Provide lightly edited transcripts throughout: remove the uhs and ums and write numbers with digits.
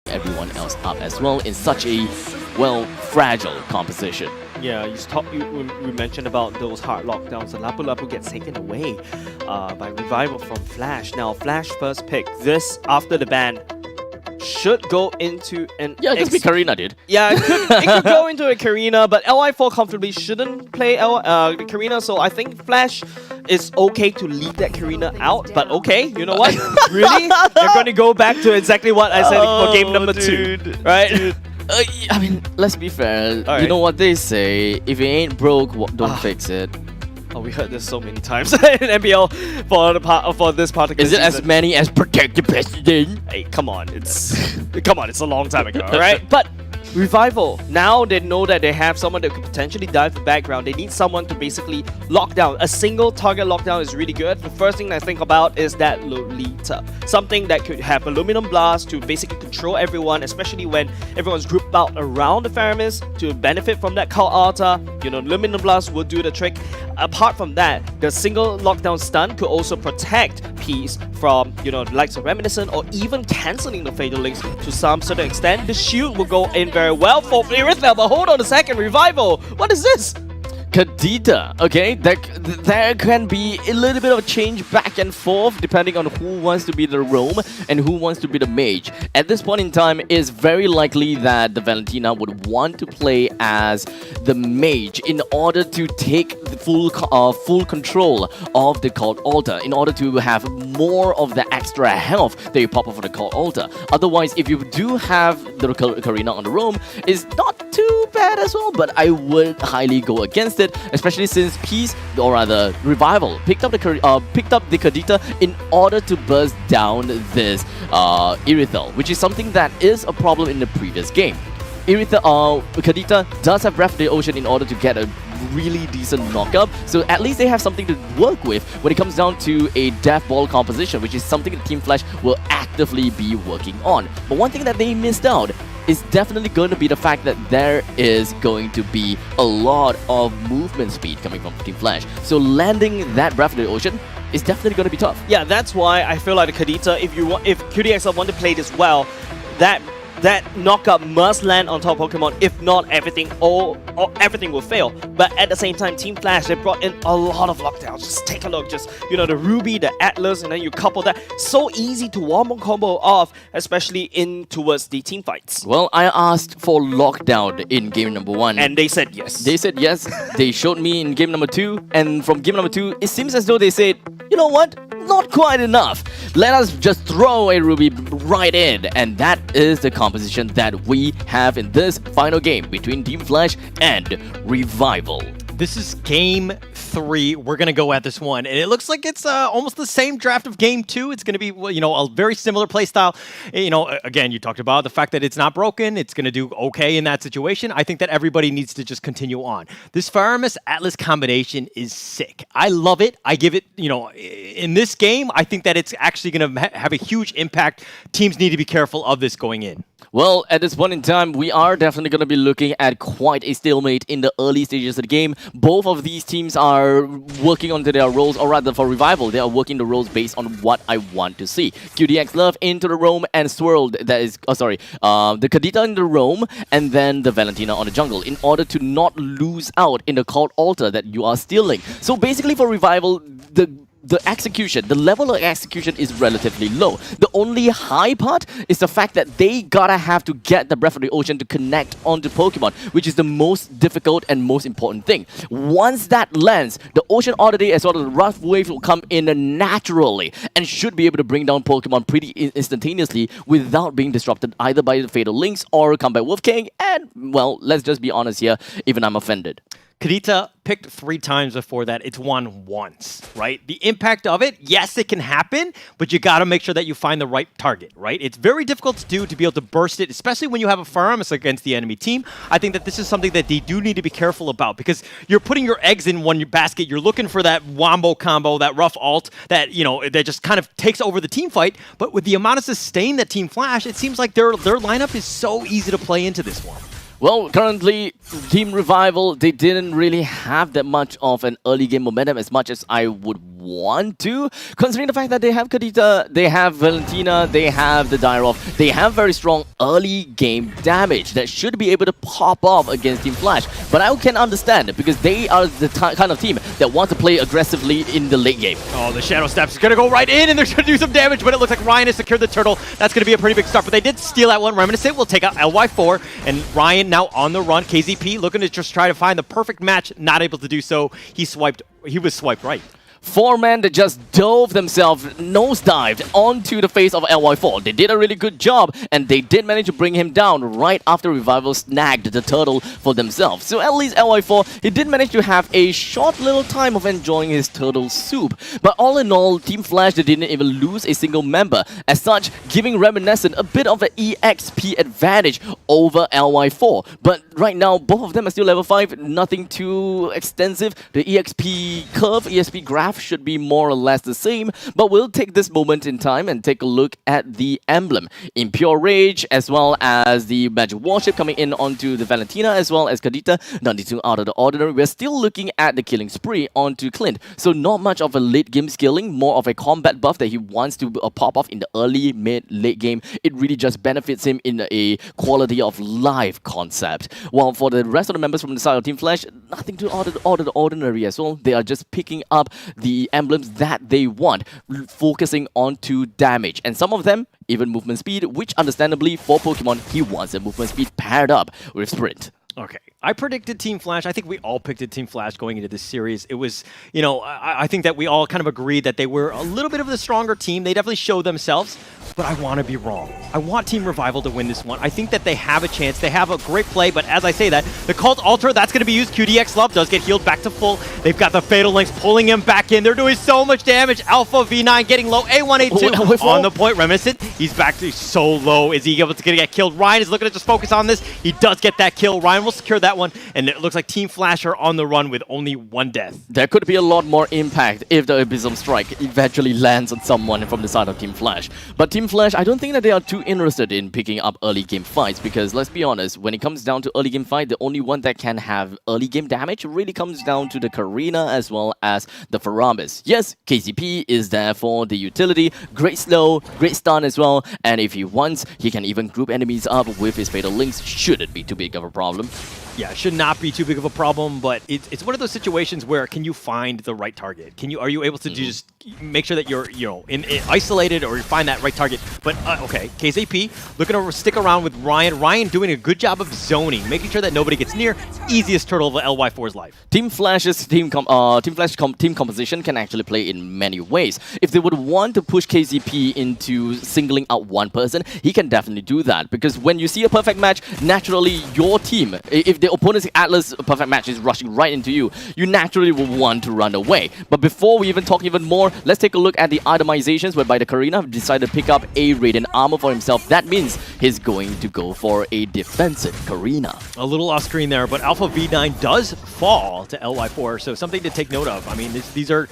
everyone else up as well in such a, well, fragile composition. Yeah, we mentioned about those hard lockdowns. And Lapu Lapu gets taken away by Revival from Flash. Now, Flash first pick. This, after the ban, should go into an... Yeah, just be Karina, dude. Yeah, it could go into a Karina, but LI4 comfortably shouldn't play Karina, so I think Flash is okay to leave that Karina out. But okay, you know what? Really? They're going to go back to exactly what I said for game number 2. Right? I mean, let's be fair. Right. You know what they say, if it ain't broke, don't fix it. Oh, we heard this so many times in MPL for this particular Is it season. as many as Protect the President? Hey, come on, it's a long time ago, alright? But Revival, now they know that they have someone that could potentially dive the background. They need someone to basically lock down. A single target lockdown is really good. The first thing I think about is that Lolita. Something that could have Aluminum Blast to basically control everyone, especially when everyone's grouped out around the Faramis to benefit from that Cult Altar. You know, Aluminum Blast will do the trick. Apart from that, the single lockdown stun could also protect Peace from, you know, the likes of Reminiscent or even cancelling the Fatal Links to some certain extent. The shield will go in very well for Irithel, but hold on a second, Revival, what is this? Kadita, okay, there can be a little bit of change back and forth depending on who wants to be the roam and who wants to be the mage. At this point in time, it's very likely that the Valentina would want to play as the mage in order to take the full control of the Cult Altar, in order to have more of the extra health that you pop up for the Cult Altar. Otherwise, if you do have the Karina on the roam, it's not too bad as well, but I would highly go against it, especially since Peace, or rather Revival, picked up the Kadita in order to burst down this Irithel, which is something that is a problem in the previous game. Kadita does have Breath of the Ocean in order to get a really decent knockup, so at least they have something to work with when it comes down to a Death Ball composition, which is something that Team Flash will actively be working on. But one thing that they missed out is definitely going to be the fact that there is going to be a lot of movement speed coming from Team Flash. So landing that Breath of the Ocean is definitely going to be tough. Yeah, that's why I feel like the Kadita, if QDXL want to play this well, that knockup must land on top Pokemon. If not, everything will fail. But at the same time, Team Flash, they brought in a lot of lockdowns. Just take a look. Just, you know, the Ruby, the Atlas, and then you couple that. So easy to wombo combo off, especially in towards the team fights. Well, I asked for lockdown in game number 1. And they said yes. They said yes. They showed me in game number 2. And from game number 2, it seems as though they said, you know what? Not quite enough. Let us just throw a Ruby right in. And that is the composition that we have in this final game between Team Flash and Revival. This is game 3. We're going to go at this one. And it looks like it's almost the same draft of game 2. It's going to be, you know, a very similar playstyle. You know, again, you talked about the fact that it's not broken. It's going to do okay in that situation. I think that everybody needs to just continue on. This Faramis Atlas combination is sick. I love it. I give it, you know, in this game, I think that it's actually going to have a huge impact. Teams need to be careful of this going in. Well, at this point in time, we are definitely going to be looking at quite a stalemate in the early stages of the game. Both of these teams are working onto their roles, or rather for Revival, they are working the roles based on what I want to see. QDX Love into the roam and Swirled, that is, the Kadita in the roam, and then the Valentina on the jungle, in order to not lose out in the Cult Altar that you are stealing. So basically for Revival, the level of execution is relatively low. The only high part is the fact that they gotta have to get the Breath of the Ocean to connect onto Pokemon, which is the most difficult and most important thing. Once that lands, the Ocean Oddity as well as the Rough Wave will come in naturally and should be able to bring down Pokemon pretty instantaneously without being disrupted either by the Fatal Links or Combat Wolf King, and, well, let's just be honest here, even I'm offended. Kadita picked 3 times before that. It's won once, right? The impact of it, yes, it can happen, but you got to make sure that you find the right target, right? It's very difficult to do to be able to burst it, especially when you have a Faramis against the enemy team. I think that this is something that they do need to be careful about because you're putting your eggs in one basket. You're looking for that wombo combo, that rough alt that, you know, that just kind of takes over the team fight. But with the amount of sustain that Team Flash, it seems like their lineup is so easy to play into this one. Well, currently, Team Revival, they didn't really have that much of an early game momentum as much as I would want to, considering the fact that they have Kayzeepi, they have Valentina, they have the Dyrov, they have very strong early game damage that should be able to pop off against Team Flash. But I can understand it because they are the kind of team that want to play aggressively in the late game. Oh, the Shadow Steps is going to go right in, and they're going to do some damage, but it looks like Ryan has secured the turtle. That's going to be a pretty big start, but they did steal that one. Reminiscent will take out LY4, and Ryan now on the run. Kayzeepi looking to just try to find the perfect match, not able to do so. He was swiped right. 4 men that just dove themselves, nosedived onto the face of LY4. They did a really good job, and they did manage to bring him down right after Revival snagged the turtle for themselves. So at least LY4, he did manage to have a short little time of enjoying his turtle soup. But all in all, Team Flash, they didn't even lose a single member. As such, giving Reminiscent a bit of an EXP advantage over LY4. But right now, both of them are still level 5, nothing too extensive. The EXP curve, EXP graph should be more or less the same, but we'll take this moment in time and take a look at the emblem. In Pure Rage, as well as the Magic Warship coming in onto the Valentina, as well as Kayzeepi, nothing out of the ordinary. We're still looking at the killing spree onto Clint. So not much of a late game skilling, more of a combat buff that he wants to pop off in the early, mid, late game. It really just benefits him in a quality of life concept. While for the rest of the members from the side of Team Flash, nothing too out of the ordinary as well. They are just picking up the emblems that they want, focusing onto damage. And some of them, even movement speed, which understandably for Pokemon, he wants a movement speed paired up with Sprint. Okay. I predicted Team Flash. I think we all picked Team Flash going into this series. It was, you know, I think that we all kind of agreed that they were a little bit of the stronger team. They definitely showed themselves, but I want to be wrong. I want Team Revival to win this one. I think that they have a chance. They have a great play, but as I say that, the Cult Ultra, that's going to be used. QDX Love does get healed back to full. They've got the Fatal Links pulling him back in. They're doing so much damage. Alpha V9 getting low. A1, A2 on the point. Reminiscent, he's back to so low. Is he able to get killed? Ryan is looking to just focus on this. He does get that kill. Ryan will secure that one, and it looks like Team Flash are on the run with only 1 death. There could be a lot more impact if the Abysm Strike eventually lands on someone from the side of Team Flash. But Team Flash, I don't think that they are too interested in picking up early game fights, because let's be honest, when it comes down to early game fight, the only one that can have early game damage really comes down to the Karina as well as the Faramis. Yes, Kayzeepi is there for the utility, great slow, great stun as well, and if he wants, he can even group enemies up with his Fatal Links, shouldn't be too big of a problem. Yeah, it should not be too big of a problem, but it's one of those situations where can you find the right target? Are you able to just make sure that you're in isolated, or you find that right target? But okay, Kayzeepi looking to stick around with Ryan. Ryan doing a good job of zoning, making sure that nobody gets near. Easiest turtle of LY4's life. Team Flash's team composition can actually play in many ways. If they would want to push Kayzeepi into singling out one person, he can definitely do that, because when you see a perfect match, naturally your team, if the opponent's Atlas perfect match is rushing right into you, you naturally will want to run away. But before we even talk even more, let's take a look at the itemizations, whereby the Karina have decided to pick up a Radiant Armor for himself. That means he's going to go for a defensive Karina. A little off screen there, but Alpha V9 does fall to LY4, so something to take note of. I mean, these are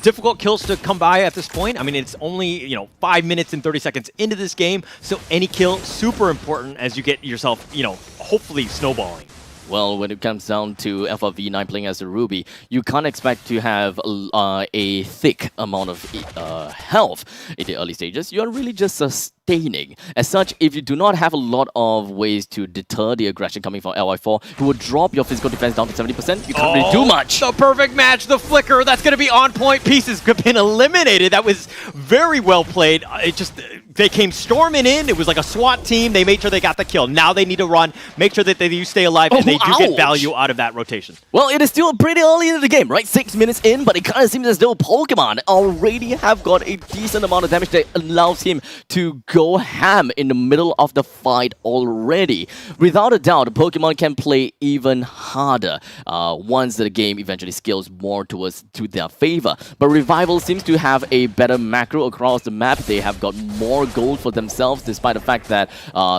difficult kills to come by at this point. I mean, it's only 5 minutes and 30 seconds into this game, so any kill super important as you get yourself, hopefully snowballing. Well, when it comes down to Alpha V9 playing as a Ruby, you can't expect to have a thick amount of health in the early stages. You're really just sustaining. As such, if you do not have a lot of ways to deter the aggression coming from LY4, who will drop your physical defense down to 70%, you can't really do much. The perfect match, the flicker, that's going to be on point. Pieces have been eliminated. That was very well played. They came storming in. It was like a SWAT team. They made sure they got the kill. Now they need to run, make sure that they stay alive, and they do get value out of that rotation. Well, it is still pretty early in the game, right? 6 minutes in, but it kind of seems as though Pokemon already have got a decent amount of damage that allows him to go ham in the middle of the fight already. Without a doubt, Pokemon can play even harder once the game eventually scales more to their favor. But Revival seems to have a better macro across the map. They have got more gold for themselves, despite the fact that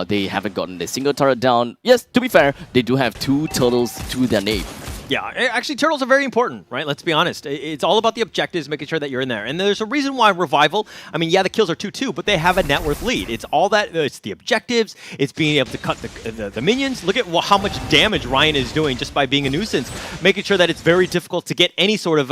they haven't gotten a single turret down. Yes, to be fair, they do have 2 turtles to their name. Yeah, actually, turtles are very important, right? Let's be honest. It's all about the objectives, making sure that you're in there. And there's a reason why Revival, I mean, yeah, the kills are 2-2, but they have a net worth lead. It's all that, it's the objectives, it's being able to cut the minions. Look at how much damage Ryan is doing just by being a nuisance, making sure that it's very difficult to get any sort of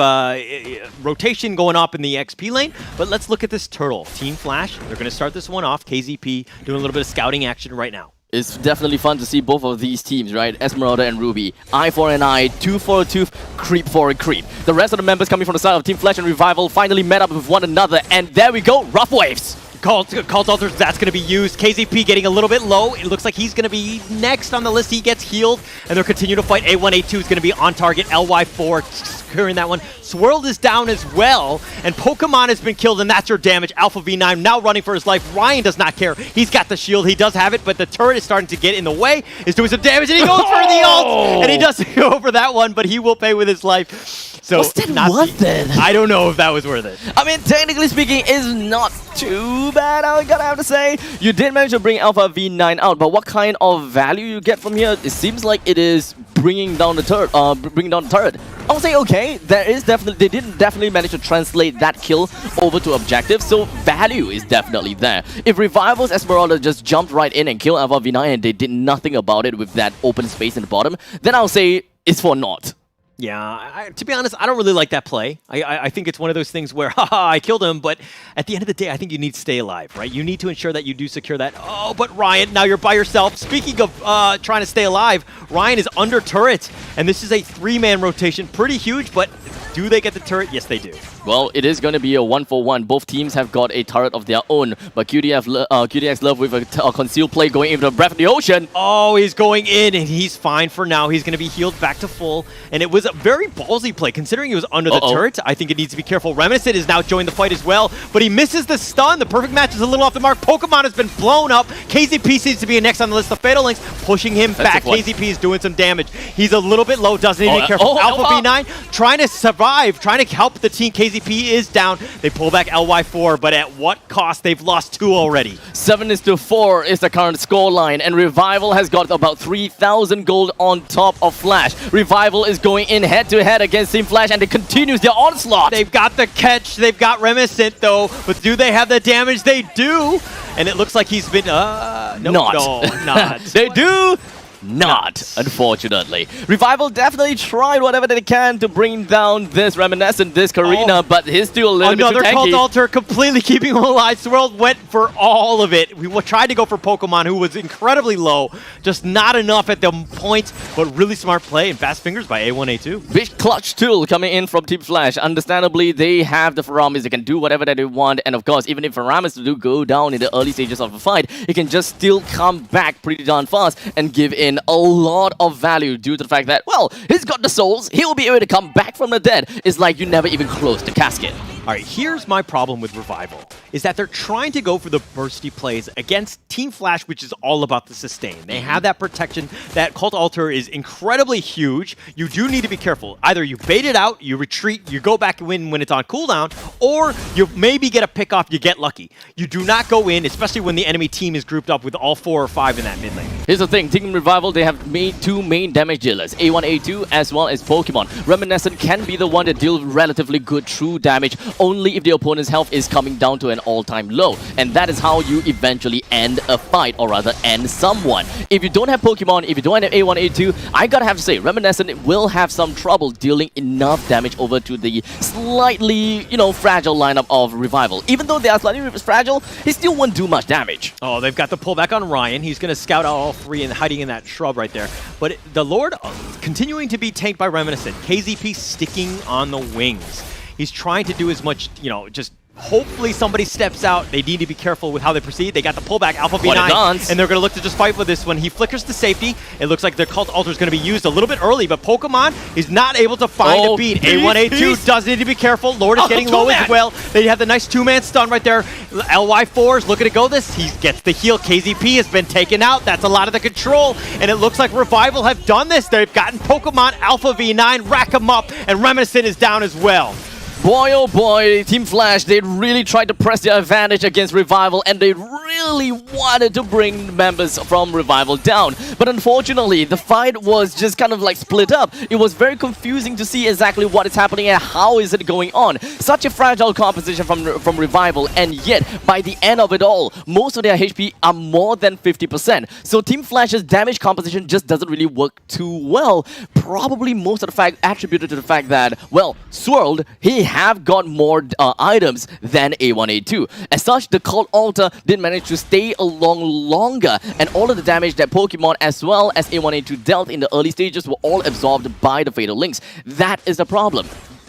rotation going up in the XP lane. But let's look at this turtle. Team Flash, they're going to start this one off. Kayzeepi doing a little bit of scouting action right now. It's definitely fun to see both of these teams, right? Esmeralda and Ruby. Eye for an eye, tooth for a tooth, creep for a creep. The rest of the members coming from the side of Team Flash and Revival finally met up with one another, and there we go, rough waves. Cult Altars, that's going to be used. Kayzeepi getting a little bit low. It looks like he's going to be next on the list. He gets healed, and they'll continue to fight. A1, A2 is going to be on target. LY4 securing that one. Swirled is down as well, and Pokemon has been killed, and that's your damage. Alpha V9 now running for his life. Ryan does not care. He's got the shield. He does have it, but the turret is starting to get in the way. He's doing some damage, and he goes for the ult, and he doesn't go for that one, but he will pay with his life. So what's that worth it? I don't know if that was worth it. I mean, technically speaking, it's not too bad, I gotta have to say. You did manage to bring Alpha V9 out, but what kind of value you get from here? It seems like it is bringing down the turret. I would say, okay, they didn't definitely manage to translate that kill over to objective, so value is definitely there. If Revival's Esmeralda just jumped right in and killed Alpha V9 and they did nothing about it with that open space in the bottom, then I'll say it's for naught. Yeah, to be honest, I don't really like that play. I think it's one of those things where, haha, I killed him, but at the end of the day, I think you need to stay alive, right? You need to ensure that you do secure that. Oh, but Ryan, now you're by yourself. Speaking of trying to stay alive, Ryan is under turret, and this is a 3-man rotation. Pretty huge, but do they get the turret? Yes, they do. Well, it is going to be a 1-for-1. Both teams have got a turret of their own, but QDX Love with a concealed play going into the Breath of the Ocean. Oh, he's going in, and he's fine for now. He's going to be healed back to full, and it was a very ballsy play. Considering he was under the turret, I think it needs to be careful. Reminiscent is now joined the fight as well, but he misses the stun. The perfect match is a little off the mark. Pokemon has been blown up. Kayzeepi seems to be next on the list. The Fatal Links pushing him back. Kayzeepi is doing some damage. He's a little bit low, doesn't need to be careful. Alpha V9 trying to survive, trying to help the team. Kayzeepi is down. They pull back LY4, but at what cost? They've lost 2 already. 7-4 is the current scoreline, and Revival has got about 3,000 gold on top of Flash. Revival is going in head-to-head against Team Flash, and it continues their onslaught. They've got the catch. They've got Reminiscent, though, but do they have the damage? They do, and it looks like he's been... No, not. They do. Not, unfortunately. Revival definitely tried whatever they can to bring down this Reminiscent, this Karina, but he's still a little bit too tanky. Another Cult Altar completely keeping him alive. Swirled went for all of it. We tried to go for Pokemon, who was incredibly low. Just not enough at the point, but really smart play and fast fingers by A1, A2. Big clutch tool coming in from Team Flash. Understandably, they have the Faramis. They can do whatever that they want. And of course, even if Faramis do go down in the early stages of the fight, he can just still come back pretty darn fast and give in a lot of value due to the fact that, well, he's got the souls, he'll be able to come back from the dead. It's like you never even closed the casket. All right, here's my problem with Revival, is that they're trying to go for the bursty plays against Team Flash, which is all about the sustain. They have that protection. That Cult Altar is incredibly huge. You do need to be careful. Either you bait it out, you retreat, you go back and win when it's on cooldown, or you maybe get a pick off, you get lucky. You do not go in, especially when the enemy team is grouped up with all 4 or 5 in that mid lane. Here's the thing, Team Revival, they have made 2 main damage dealers, A1, A2, as well as Pokemon. Reminiscent can be the one that deals relatively good true damage, only if the opponent's health is coming down to an all-time low. And that is how you eventually end a fight, or rather end someone. If you don't have Pokemon, if you don't have A1, A2, I gotta have to say, Reminiscent will have some trouble dealing enough damage over to the slightly, fragile lineup of Revival. Even though they are slightly fragile, he still won't do much damage. Oh, they've got the pullback on Ryan. He's going to scout out all 3 and hiding in that shrub right there. But the Lord continuing to be tanked by Reminiscent. Kayzeepi sticking on the wings. He's trying to do as much, just hopefully somebody steps out. They need to be careful with how they proceed. They got the pullback, Alpha V9, and they're going to look to just fight with this one. He flickers to safety. It looks like their Cult Altar is going to be used a little bit early, but Pokemon is not able to find a beat. A1, A2 does need to be careful. Lord is getting low as well. They have the nice 2-man stun right there. LY4 is looking to go this. He gets the heal. Kayzeepi has been taken out. That's a lot of the control, and it looks like Revival have done this. They've gotten Pokemon, Alpha V9, rack him up, and Reminiscent is down as well. Boy, oh boy, Team Flash, they really tried to press their advantage against Revival, and they really wanted to bring members from Revival down. But unfortunately, the fight was just kind of like split up. It was very confusing to see exactly what is happening and how is it going on. Such a fragile composition from Revival, and yet, by the end of it all, most of their HP are more than 50%. So Team Flash's damage composition just doesn't really work too well. Probably most of the fact attributed to the fact that, well, Swirled, he have got more items than A1A2. As such, the Cult Altar did manage to stay along longer, and all of the damage that Pokemon as well as A1A2 dealt in the early stages were all absorbed by the Fatal Links. That is the problem.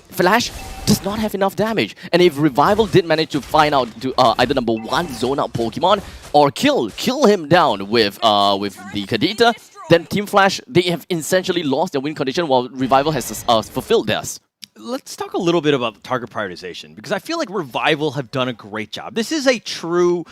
Flash does not have enough damage, and if Revival did manage to find out to either number 1 zone out Pokemon or kill him down with the Kadita, then Team Flash, they have essentially lost their win condition while Revival has fulfilled theirs. Let's talk a little bit about target prioritization, because I feel like Revival have done a great job. This is a true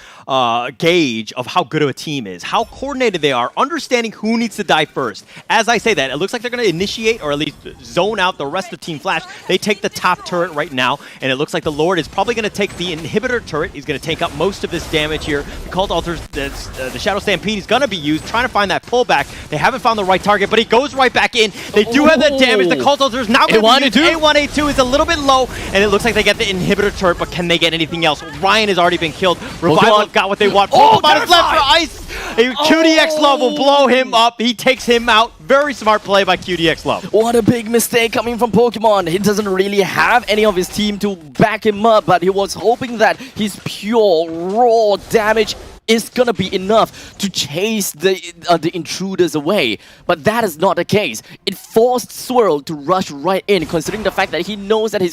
gauge of how good of a team is, how coordinated they are, understanding who needs to die first. As I say that, it looks like they're going to initiate or at least zone out the rest of Team Flash. They take the top turret right now, and it looks like the Lord is probably going to take the inhibitor turret. He's going to take up most of this damage here. The Cult Altars, the Shadow Stampede is going to be used, trying to find that pullback. They haven't found the right target, but he goes right back in. They do have that damage. The Cult Altars now going to be used. A1A2 is a little bit low, and it looks like they get the inhibitor turret, but can they get anything else? Ryan has already been killed. Revival got what they want. Pokemon is left for ice. QDX Love will blow him up. He takes him out. Very smart play by QDX Love. What a big mistake coming from Pokemon. He doesn't really have any of his team to back him up, but he was hoping that his pure, raw damage is gonna be enough to chase the intruders away. But that is not the case. It forced Swirl to rush right in, considering the fact that he knows that his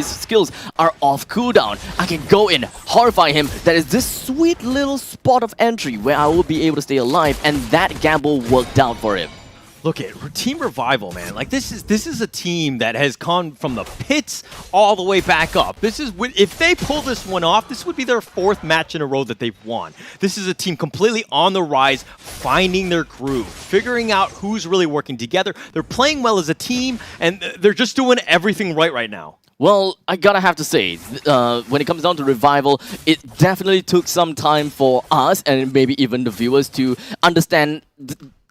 skills are off cooldown. I can go in, horrify him. That is this sweet little spot of entry where I will be able to stay alive, and that gamble worked out for him. Look at Team Revival, man. Like this is a team that has come from the pits all the way back up. This is if they pull this one off, this would be their 4th match in a row that they've won. This is a team completely on the rise, finding their groove, figuring out who's really working together. They're playing well as a team, and they're just doing everything right now. Well, I gotta have to say, when it comes down to Revival, it definitely took some time for us and maybe even the viewers to understand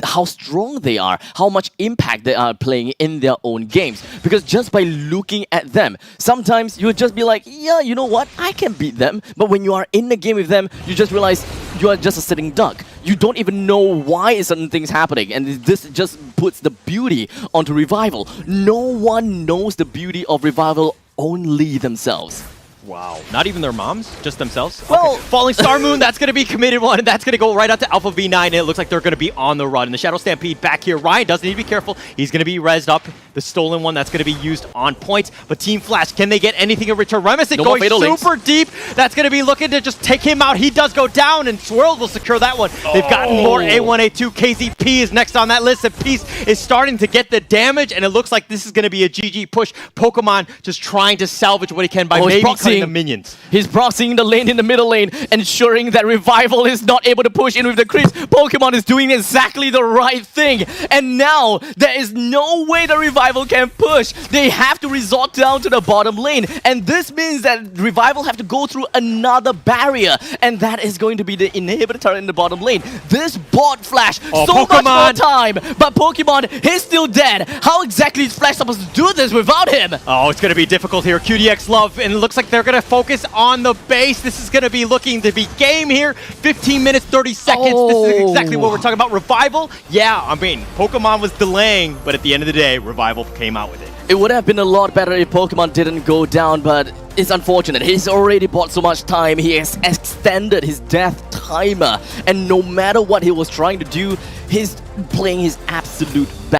how strong they are, how much impact they are playing in their own games. Because just by looking at them, sometimes you would just be like, yeah, you know what, I can beat them. But when you are in the game with them, you just realize you are just a sitting duck. You don't even know why certain things happening, and this just puts the beauty onto Revival. No one knows the beauty of Revival, only themselves. Wow. Not even their moms? Just themselves? Well, okay. Falling Star Moon, that's going to be committed one, and that's going to go right out to Alpha V9, and it looks like they're going to be on the run. And the Shadow Stampede back here. Ryan does need to be careful. He's going to be rezzed up. The stolen one, that's going to be used on point. But Team Flash, can they get anything in return? Remaniscent going super deep. That's going to be looking to just take him out. He does go down, and Swirled will secure that one. They've gotten more A1A2. Kayzeepi is next on that list, and Peace is starting to get the damage, and it looks like this is going to be a GG push. Pokemon just trying to salvage what he can by maybe cutting the minions. He's proxying the lane in the middle lane, ensuring that Revival is not able to push in with the creeps. Pokemon is doing exactly the right thing. And now, there is no way the Revival can push. They have to resort down to the bottom lane. And this means that Revival have to go through another barrier. And that is going to be the inhibitor in the bottom lane. This bot Flash, so much more time. But Pokemon, he's still dead. How exactly is Flash supposed to do this without him? Oh, it's going to be difficult here. QDX Love, and it looks like they're going to focus on the base. This is going to be looking to be game here. 15 minutes, 30 seconds. This is exactly what we're talking about. Revival, yeah, I mean, Pokemon was delaying, but at the end of the day, Revival came out with it. It would have been a lot better if Pokemon didn't go down, but it's unfortunate. He's already bought so much time. He has extended his death timer, and no matter what he was trying to do, he's playing his absolute best.